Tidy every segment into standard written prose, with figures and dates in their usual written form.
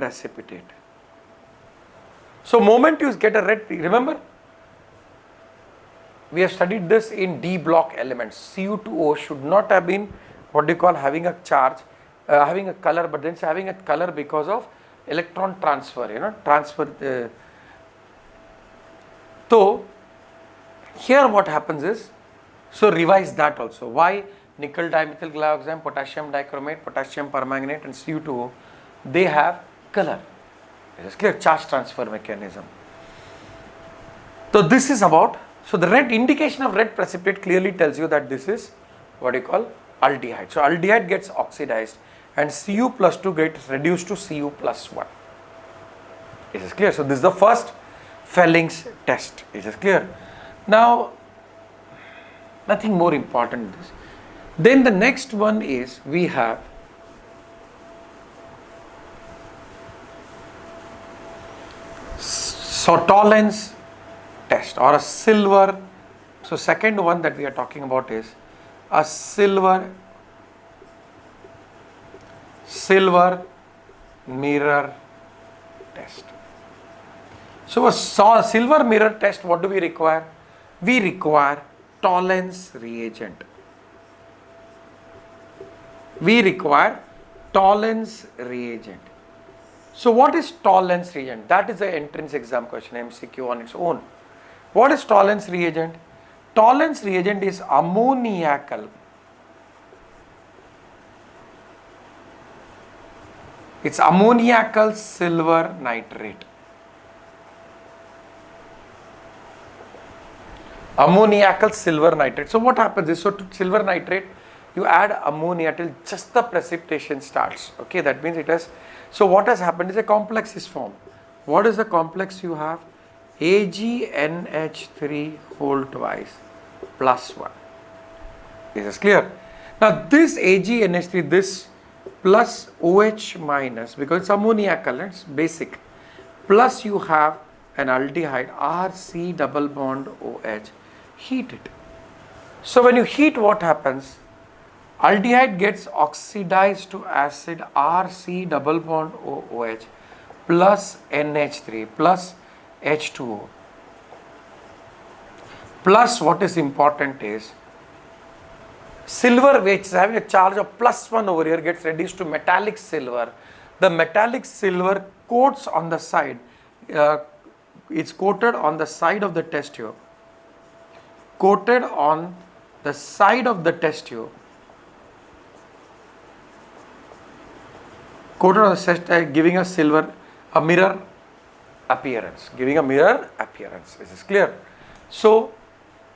precipitate. So moment you get a red, remember we have studied this in D block elements. Cu2O should not have been what do you call having a charge, having a color, but then it's having a color because of electron transfer, transfer. So here what happens is, so revise that also. Why nickel dimethyl glyoxime, potassium dichromate, potassium permanganate and Cu2O, they have color. It is clear, charge transfer mechanism. So this is about, so the red indication of red precipitate clearly tells you that this is what you call aldehyde. So aldehyde gets oxidized and Cu plus 2 gets reduced to Cu plus 1. It is clear. So this is the first Felling's test. It is clear. Now nothing more important than this. Then the next one is we have Sautolen's test or a silver. So second one that we are talking about is a silver mirror test. So a silver mirror test, what do we require? We require Tollens reagent. We require Tollens reagent. So what is Tollens reagent? That is the entrance exam question, MCQ on its own. What is Tollens reagent? Tollens reagent is ammoniacal. It's ammoniacal silver nitrate. Ammoniacal silver nitrate. So what happens is, so to silver nitrate, you add ammonia till just the precipitation starts. Okay, that means it has. So what has happened is a complex is formed. What is the complex you have? AgNH3 whole twice plus 1. This is clear. Now this AgNH3, this plus OH minus, because it's ammoniacal, it's basic, plus you have an aldehyde RC double bond OH, heat it. So when you heat, what happens? Aldehyde gets oxidized to acid RC double bond OH plus NH3 plus H2O. Plus what is important is silver, which is having a charge of plus 1 over here, gets reduced to metallic silver. The metallic silver coats on the side, it's coated on the side of the test tube. Coated on the side of the test tube. Coated on the test, giving a silver, a mirror appearance. Giving a mirror appearance. This is clear. So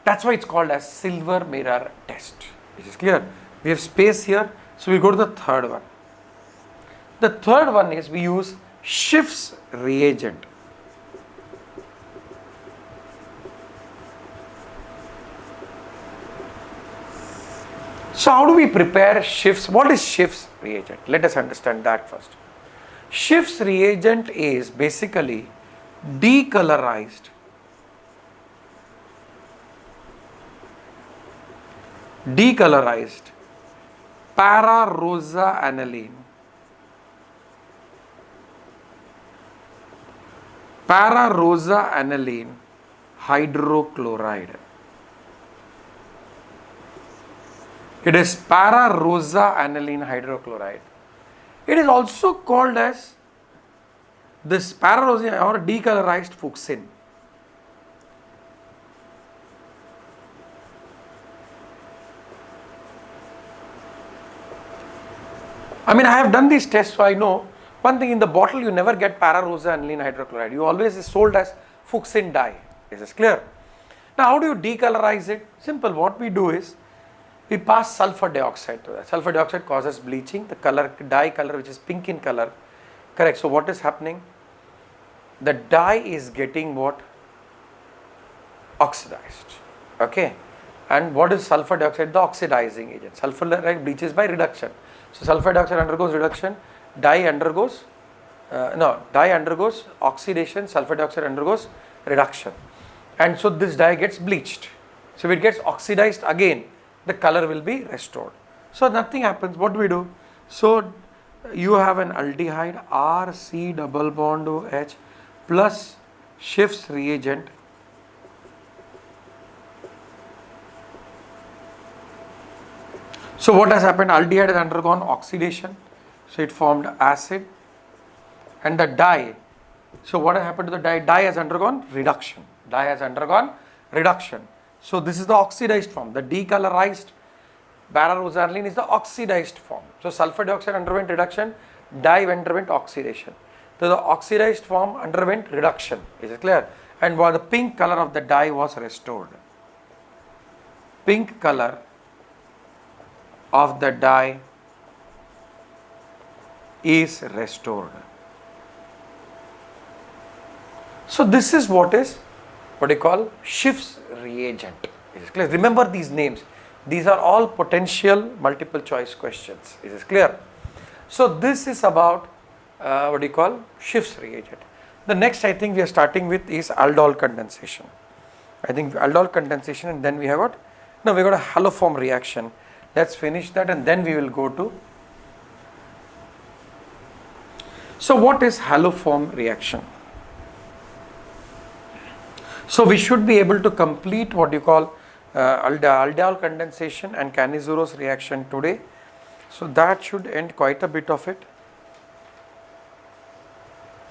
that's why it's called as silver mirror test. This is clear. We have space here. So we go to the third one. The third one is we use Schiff's reagent. So how do we prepare Schiff's? What is Schiff's reagent? Let us understand that first. Schiff's reagent is basically decolorized para-rosa aniline. Para-rosa aniline hydrochloride. It is para-rosa aniline hydrochloride. It is also called as this para-rosa or decolorized fuchsin. I mean, I have done these tests, so I know one thing: in the bottle you never get para-rosa aniline hydrochloride. You always is sold as fuchsin dye. Is this clear? Now, how do you decolorize it? Simple. What we do is we pass sulfur dioxide to that. Sulfur dioxide causes bleaching. The color, dye color, which is pink in color, correct. So what is happening? The dye is getting what? Oxidized. Okay. And what is sulfur dioxide? The oxidizing agent. Sulfur dioxide bleaches by reduction. So sulfur dioxide undergoes reduction, dye undergoes oxidation, sulfur dioxide undergoes reduction, and so this dye gets bleached. So if it gets oxidized again, the color will be restored. So nothing happens. What do we do? So you have an aldehyde RC double bond OH plus Schiff's reagent. So what has happened? Aldehyde has undergone oxidation, so it formed acid, and the dye. So what has happened to the dye? Dye has undergone reduction. Dye has undergone reduction. So this is the oxidized form. The decolorized para-rosanilin is the oxidized form. So sulfur dioxide underwent reduction, dye underwent oxidation. So the oxidized form underwent reduction. Is it clear? And while the pink color of the dye was restored. Pink color of the dye is restored. So this is what you call Schiff's reagent. Is it clear? Remember these names. These are all potential multiple choice questions. Is this clear? So this is about Schiff's reagent. The next I think we are starting with is aldol condensation. I think aldol condensation, and then we have what? No, we got a haloform reaction. Let's finish that and then we will go to. So what is haloform reaction? So we should be able to complete what you call aldol condensation and Cannizzoro's reaction today. So that should end quite a bit of it.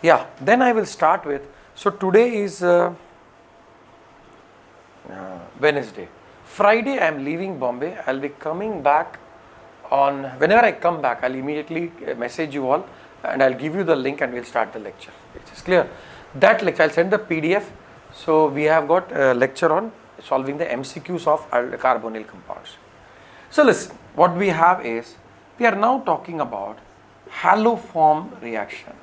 Yeah, then I will start with, so today is Wednesday. Friday I am leaving Bombay. I will be coming back on, whenever I come back, I will immediately message you all and I will give you the link and we will start the lecture. It is clear. That lecture, I will send the PDF. So we have got a lecture on solving the MCQs of carbonyl compounds. So listen, what we have is, we are now talking about haloform reaction.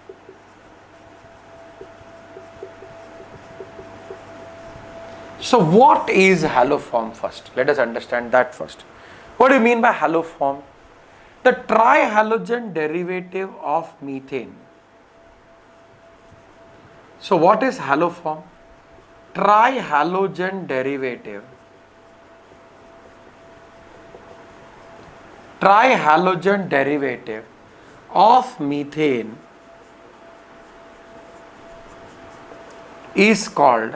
So what is haloform first? Let us understand that first. What do you mean by haloform? The trihalogen derivative of methane. So what is haloform? Trihalogen derivative. Trihalogen derivative of methane is called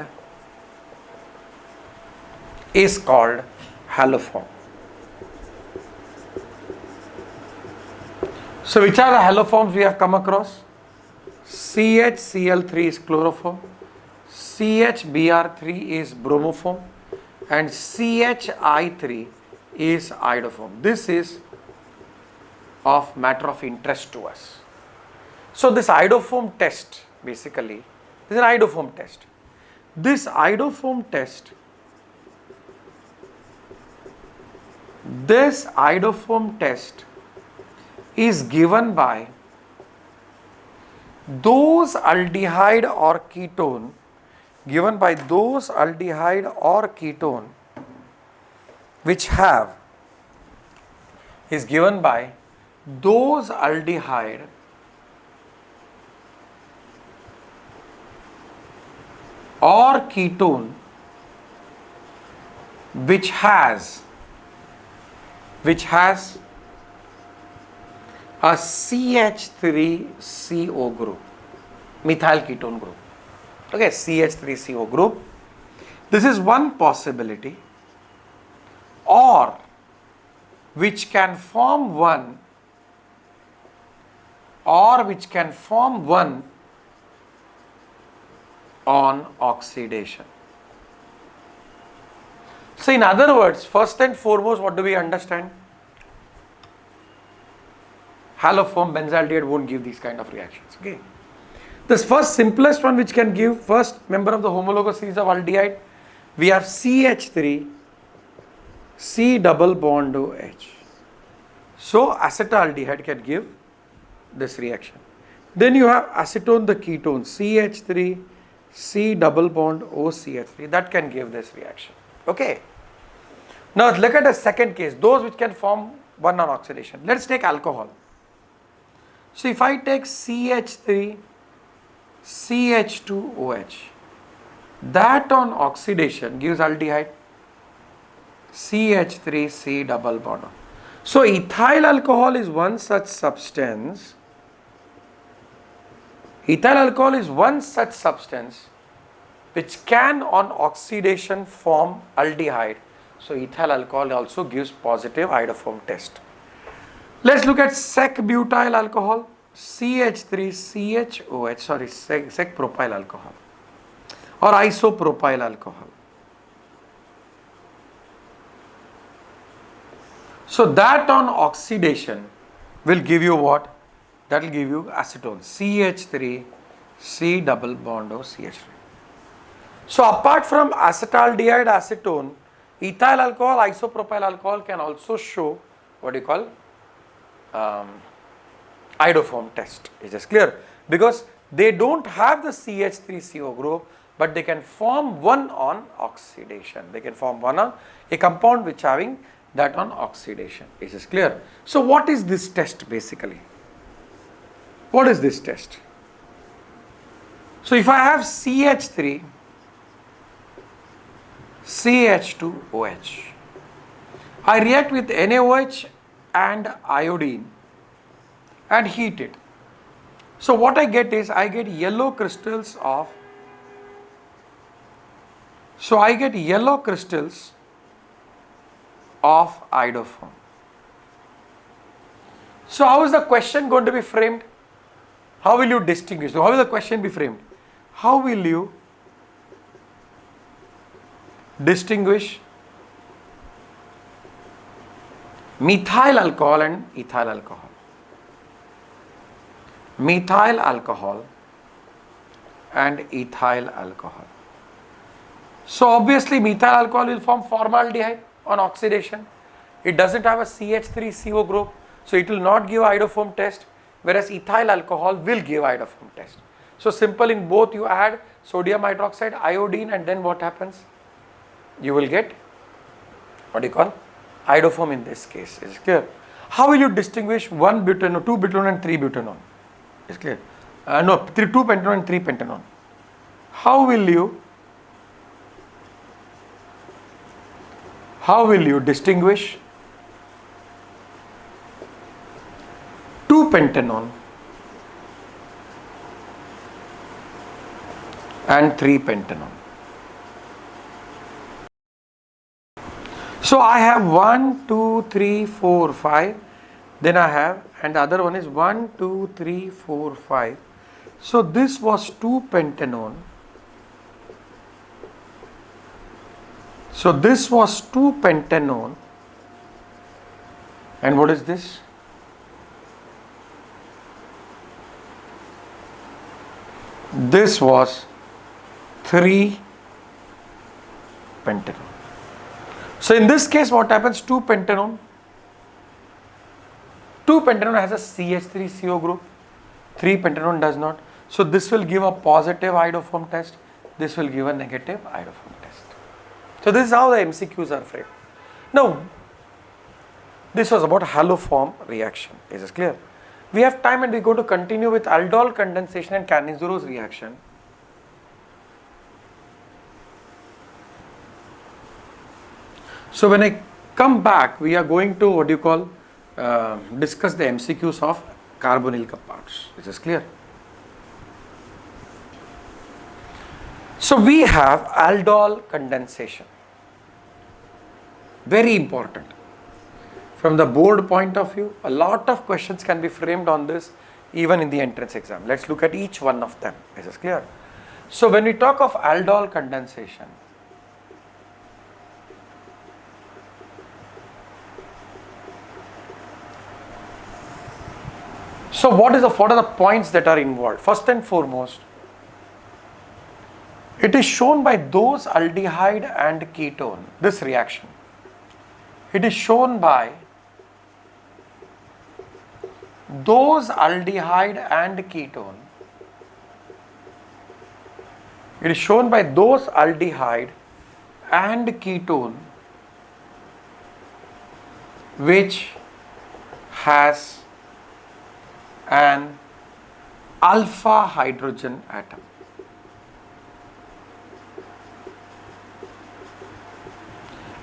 haloform. So which are the haloforms we have come across? CHCl3 is chloroform, CHBr3 is bromoform, and CHI3 is iodoform. This is of matter of interest to us. So this iodoform test, basically, this is an iodoform test. This iodoform test is given by those aldehyde or ketone, which have, is given by those aldehyde or ketone which has a CH3CO group, methyl ketone group. Okay, CH3CO group. This is one possibility, or which can form one, on oxidation. So in other words, first and foremost, what do we understand? Haloform benzaldehyde won't give these kind of reactions. Okay. This first simplest one which can give first member of the homologous series of aldehyde, we have CH3 C double bond OH. So acetaldehyde can give this reaction. Then you have acetone the ketone CH3 C double bond OCH3, that can give this reaction. Okay. Now look at the second case, those which can form one on oxidation. Let's take alcohol. So if I take CH3 CH2OH, that on oxidation gives aldehyde CH3 C double bond. So ethyl alcohol is one such substance Ethyl alcohol is one such substance which can on oxidation form aldehyde. So ethyl alcohol also gives positive iodoform test. Let's look at sec-butyl alcohol, CH3CHOH, sorry, sec-propyl alcohol or isopropyl alcohol. So that on oxidation will give you what? That will give you acetone, CH3, C double bond O CH3. So apart from acetaldehyde, acetone, ethyl alcohol, isopropyl alcohol can also show what you call iodoform test. Is this clear? Because they don't have the CH3CO group, but they can form one on oxidation. They can form one on a compound which having that on oxidation. Is this clear? So what is this test basically? What is this test? So if I have CH3, CH2OH, I react with NaOH and iodine and heat it. So what I get is I get yellow crystals of, iodoform. So how is the question going to be framed? How will you distinguish? So how will the question be framed? How will you distinguish methyl alcohol and ethyl alcohol? Methyl alcohol and ethyl alcohol. So obviously methyl alcohol will form formaldehyde on oxidation. It doesn't have a CH3CO group, so it will not give iodoform test, whereas ethyl alcohol will give iodoform test. So simple, in both you add sodium hydroxide, iodine, and then what happens? You will get what you call iodoform in this case. Is clear? How will you distinguish 1 butanone, 2 butanone and 3 butanone? Is clear? 2 pentanone and 3 pentanone. How will you distinguish 2 pentanone and 3 pentanone? So I have 1, 2, 3, 4, 5. Then I have, and the other one is 1, 2, 3, 4, 5. So this was 2 pentanone. So this was 2 pentanone. And what is this? This was 3 pentanone. So in this case, what happens? 2 pentanone has a CH3CO group, 3 pentanone does not. So this will give a positive iodoform test, this will give a negative iodoform test. So this is how the MCQs are framed. Now, this was about haloform reaction. Is this clear? We have time and we are going to continue with aldol condensation and Cannizzaro reaction. So when I come back, we are going to discuss the MCQs of carbonyl compounds. Is this clear? So we have aldol condensation. Very important. From the board point of view, a lot of questions can be framed on this even in the entrance exam. Let's look at each one of them. Is this clear? So when we talk of aldol condensation, so what are the points that are involved? First and foremost, it is shown by those aldehyde and ketone, this reaction. It is shown by those aldehyde and ketone. It is shown by those aldehyde and ketone which has an alpha hydrogen atom.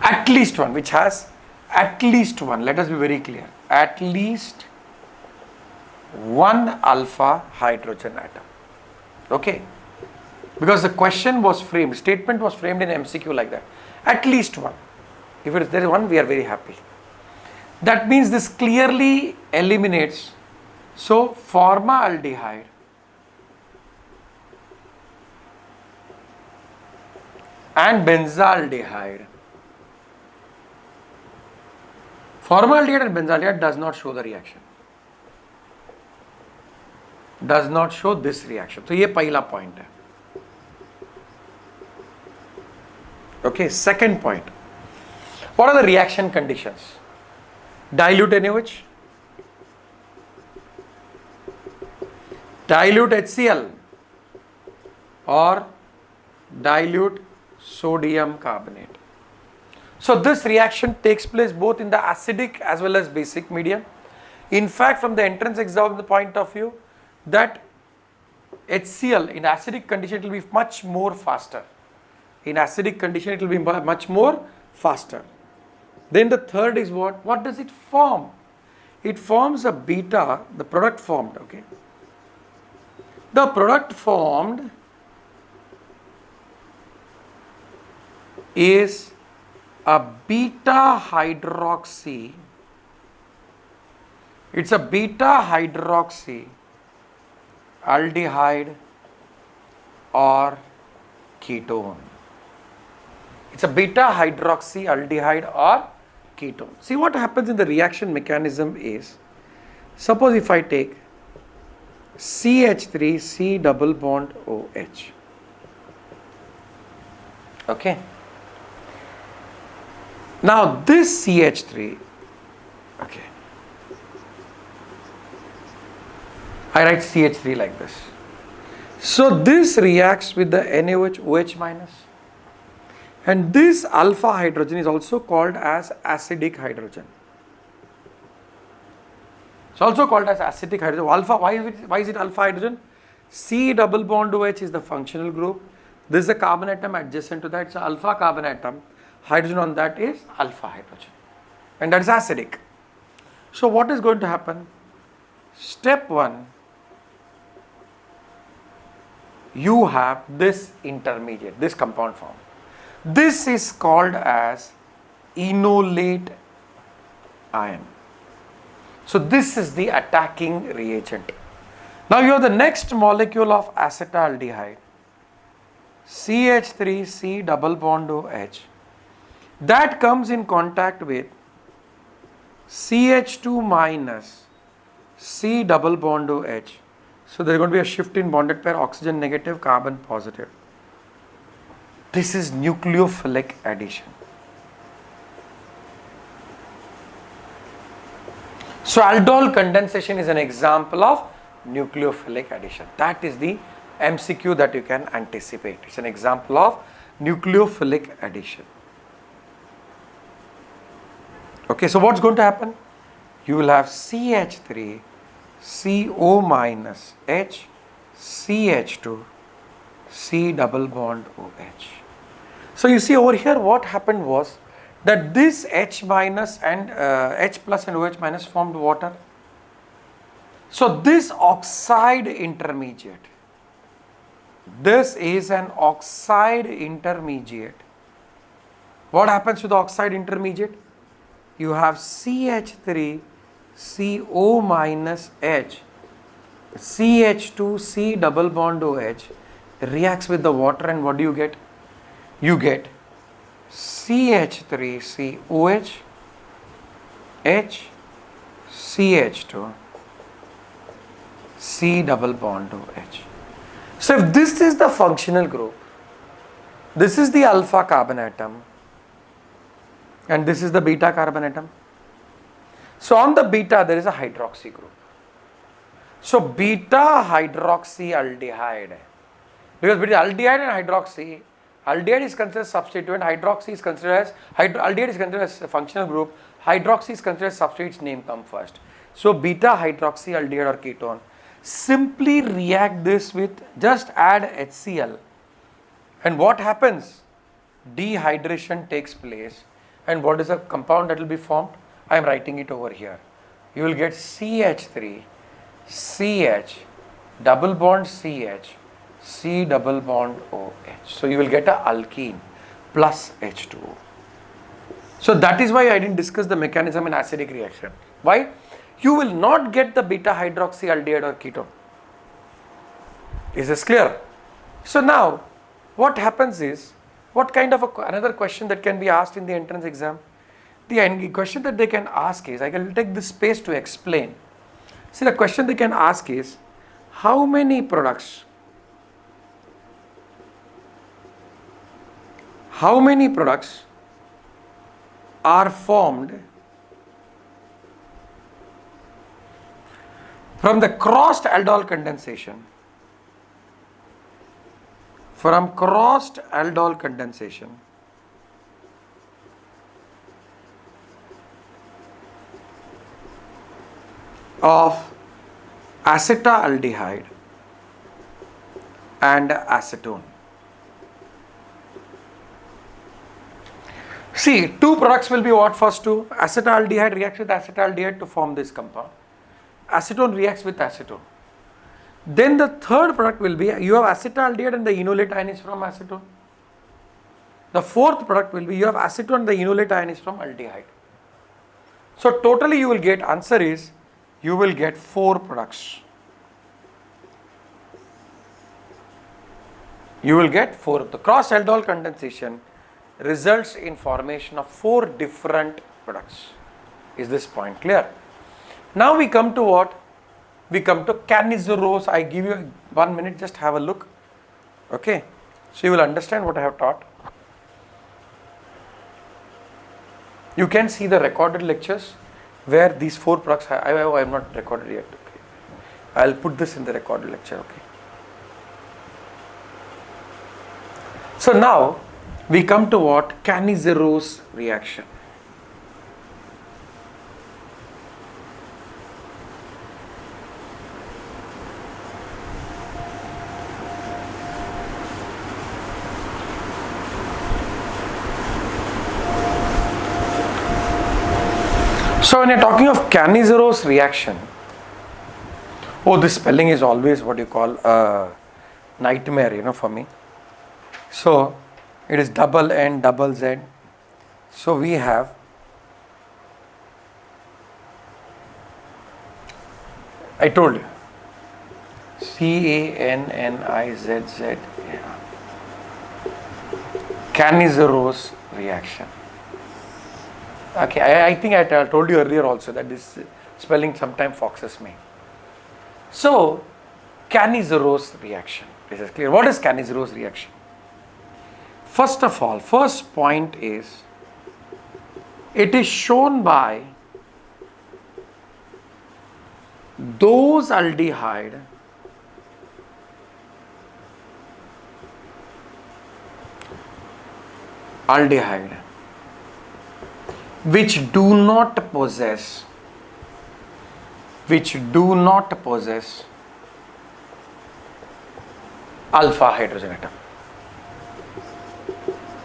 At least one, which has at least one, let us be very clear, at least one alpha hydrogen atom. Okay, because the question was framed, statement was framed in MCQ like that. At least one. If there is one, we are very happy. That means this clearly eliminates. So formaldehyde and benzaldehyde. Formaldehyde and benzaldehyde does not show the reaction. Does not show this reaction. So ये पहला point है. Okay, second point. What are the reaction conditions? Dilute NaOH, dilute HCl, or dilute sodium carbonate. So this reaction takes place both in the acidic as well as basic medium. In fact, from the entrance exam point of view, that HCl in acidic condition it will be much more faster. In acidic condition it will be much more faster. Then the third is what? What does it form? It forms a beta, the product formed, okay. The product formed is a beta hydroxy. It's a beta hydroxy aldehyde or ketone. It's a beta hydroxy aldehyde or ketone. See what happens in the reaction mechanism is, suppose if I take CH3 C double bond OH. Okay. Now this CH3, okay, I write CH3 like this. So this reacts with the NaOH OH minus, and this alpha hydrogen is also called as acidic hydrogen. It's also called as acidic hydrogen. Alpha, why is it alpha hydrogen? C double bond OH is the functional group. This is a carbon atom adjacent to that. It's an alpha carbon atom. Hydrogen on that is alpha hydrogen, and that is acidic. So what is going to happen? Step 1, you have this intermediate, this compound form. This is called as enolate ion. So this is the attacking reagent. Now you have the next molecule of acetaldehyde, CH3C double bond OH, that comes in contact with CH2 minus C double bond OH. So there is going to be a shift in bonded pair, oxygen negative, carbon positive. This is nucleophilic addition. So aldol condensation is an example of nucleophilic addition. That is the MCQ that you can anticipate. It's an example of nucleophilic addition. Okay, so what's going to happen? You will have CH3, CO minus H, CH2, C double bond OH. So you see over here what happened was that this H minus and H plus and OH minus formed water. So this oxide intermediate, this is an oxide intermediate. What happens to the oxide intermediate? You have CH3, CO minus H, CH2, C double bond OH reacts with the water, and what do you get? You get CH3, COH, H, CH2, C double bond OH. So if this is the functional group, this is the alpha carbon atom, and this is the beta carbon atom. So on the beta there is a hydroxy group. So beta hydroxyaldehyde, because between aldehyde and hydroxy, aldehyde is considered as substituent, hydroxy is considered as aldehyde is considered as a functional group, hydroxy is considered as substitute, its name comes first. So beta hydroxyaldehyde or ketone, simply react this with, just add HCl, and what happens? Dehydration takes place, and what is the compound that will be formed? I am writing it over here. You will get CH3, CH, double bond CH, C double bond OH. So you will get a alkene plus H2O. So that is why I didn't discuss the mechanism in acidic reaction. Why? You will not get the beta hydroxyaldehyde or ketone. Is this clear? So now what happens is, what kind of another question that can be asked in the entrance exam? The question that they can ask is, I will take this space to explain. See, the question they can ask is, how many products are formed from the crossed aldol condensation of acetaldehyde and acetone. See, two products will be what first two? Acetaldehyde reacts with acetaldehyde to form this compound. Acetone reacts with acetone. Then the third product will be, you have acetaldehyde and the enolate ion is from acetone. The fourth product will be, you have acetone and the enolate ion is from aldehyde. So totally you will get, answer is, you will get 4 products. You will get 4. The cross aldol condensation results in formation of 4 different products. Is this point clear? Now we come to what? We come to Cannizzarose. I give you 1 minute, just have a look. Okay. So you will understand what I have taught. You can see the recorded lectures where these 4 products, I have not recorded yet. Okay. I will put this in the recorded lecture. Okay. So now we come to what? Cannizzarose reaction. So when you are talking of Cannizzarose reaction, this spelling is always what you call a nightmare, for me. So it is double N double Z. So we have I told you CANNIZZ, Cannizzarose reaction. Okay, I think I told you earlier also that this spelling sometimes foxes me. So Cannizzarose reaction. This is clear. What is Cannizzarose reaction? First of all, first point is, it is shown by those aldehyde which do not possess alpha hydrogen atom.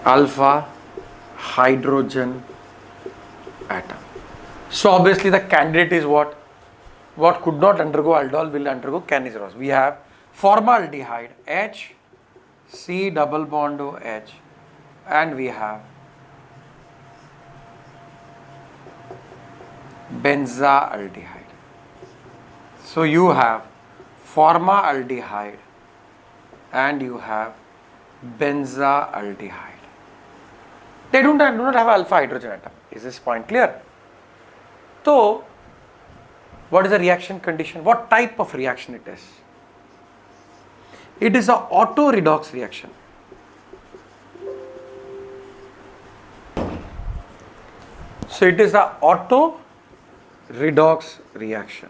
Alpha hydrogen atom. So obviously the candidate is what? What could not undergo aldol will undergo Cannizzarose. We have formaldehyde H, C double bond OH, and we have benzaldehyde. So you have formaldehyde and you have benzaldehyde. They do not have alpha hydrogen atom. Is this point clear? So what is the reaction condition? What type of reaction it is? It is an auto redox reaction. So it is an auto redox reaction.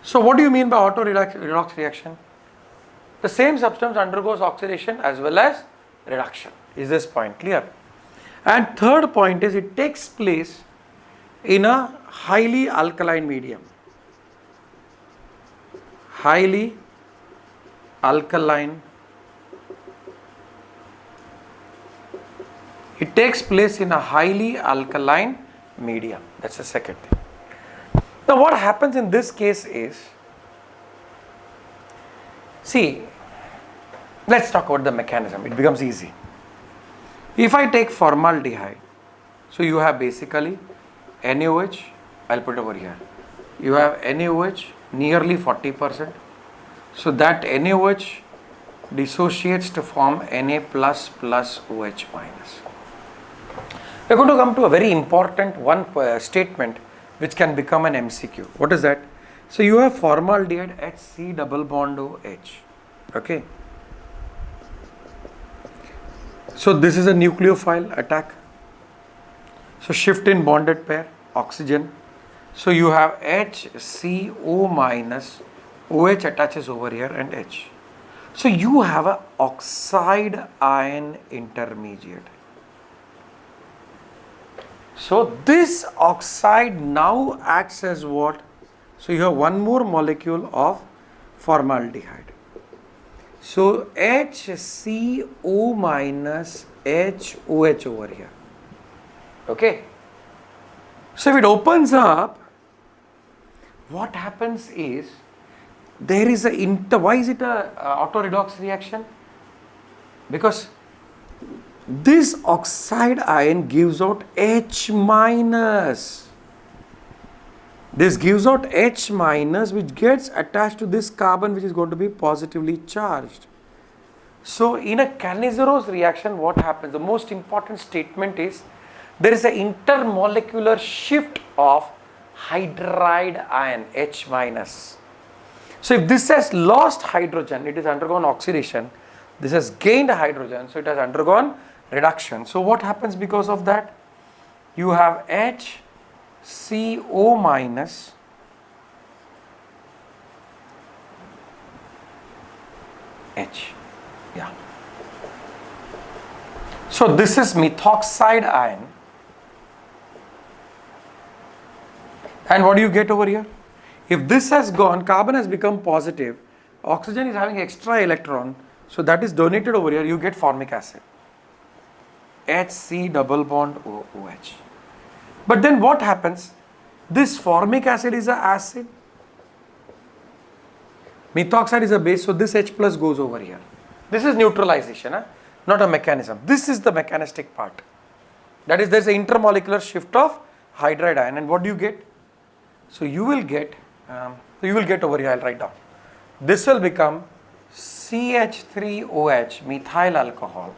So what do you mean by auto redox reaction? The same substance undergoes oxidation as well as reduction. Is this point clear? And third point is, it takes place in a highly alkaline medium. Highly alkaline. It takes place in a highly alkaline medium. That's the second thing. Now what happens in this case is, See, let's talk about the mechanism. It becomes easy. If I take formaldehyde, so you have basically NaOH, I'll put it over here. You have NaOH nearly 40%. So that NaOH dissociates to form Na plus plus OH minus. We're going to come to a very important statement which can become an MCQ. What is that? So you have formaldehyde at C double bond OH. Okay. So this is a nucleophile attack. So shift in bonded pair, oxygen. So you have HCO minus, OH attaches over here and H. So you have a oxide ion intermediate. So this oxide now acts as what? So you have one more molecule of formaldehyde. So HCO minus HOH over here. Okay. So if it opens up, what happens is there is why is it a auto redox reaction? Because this oxide ion gives out H minus. This gives out H minus, which gets attached to this carbon, which is going to be positively charged. So in a Cannizzaro reaction, what happens? The most important statement is there is an intermolecular shift of hydride ion H minus. So if this has lost hydrogen, it has undergone oxidation. This has gained hydrogen, so it has undergone reduction. So what happens because of that? You have HCO minus H. Yeah. So this is methoxide ion. And what do you get over here? If this has gone, carbon has become positive, oxygen is having extra electron, so that is donated over here, you get formic acid. HC double bond OH. But then what happens? This formic acid is an acid, methoxide is a base, so this H plus goes over here. This is neutralization, not a mechanism. This is the mechanistic part. That is, there is an intermolecular shift of hydride ion, and what do you get? So you will get over here, I'll write down. This will become CH3OH, methyl alcohol,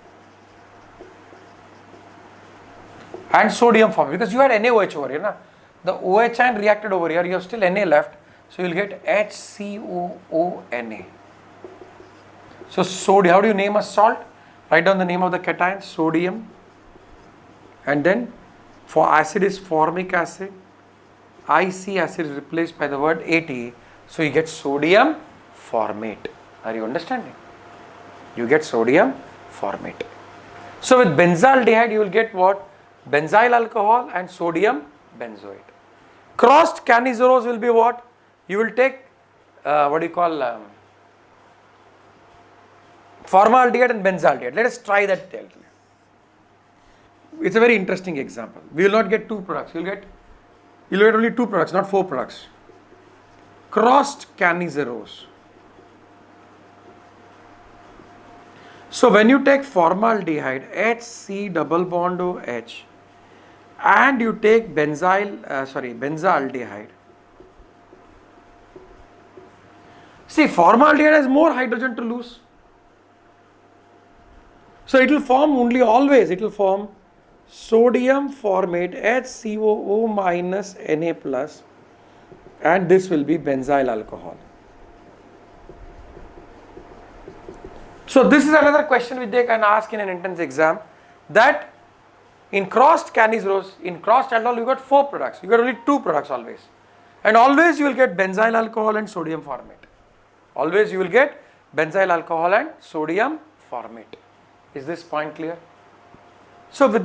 and sodium form, because you had NaOH over here. The OH ion reacted over here, you have still Na left, so you will get HCOONA. So sodium, how do you name a salt? Write down the name of the cation, sodium, and then for acid is formic acid. IC acid is replaced by the word AT, so you get sodium formate. Are you understanding? You get sodium formate. So with benzaldehyde you will get what? Benzyl alcohol and sodium benzoate. Crossed Cannizzaro will be what? You will take formaldehyde and benzaldehyde. Let us try that. It's a very interesting example. We will not get two products. You will get only two products, not four products. Crossed Cannizzaros. So when you take formaldehyde, HC double bond OH, and you take benzaldehyde. See, formaldehyde has more hydrogen to lose. So it will form it will form sodium formate HCOO minus Na plus, and this will be benzyl alcohol. So this is another question which they can ask in an entrance exam, that in crossed Cannizzaros, in crossed aldol you got four products, you got only two products always, and always you will get benzyl alcohol and sodium formate. Always you will get benzyl alcohol and sodium formate. Is this point clear? So with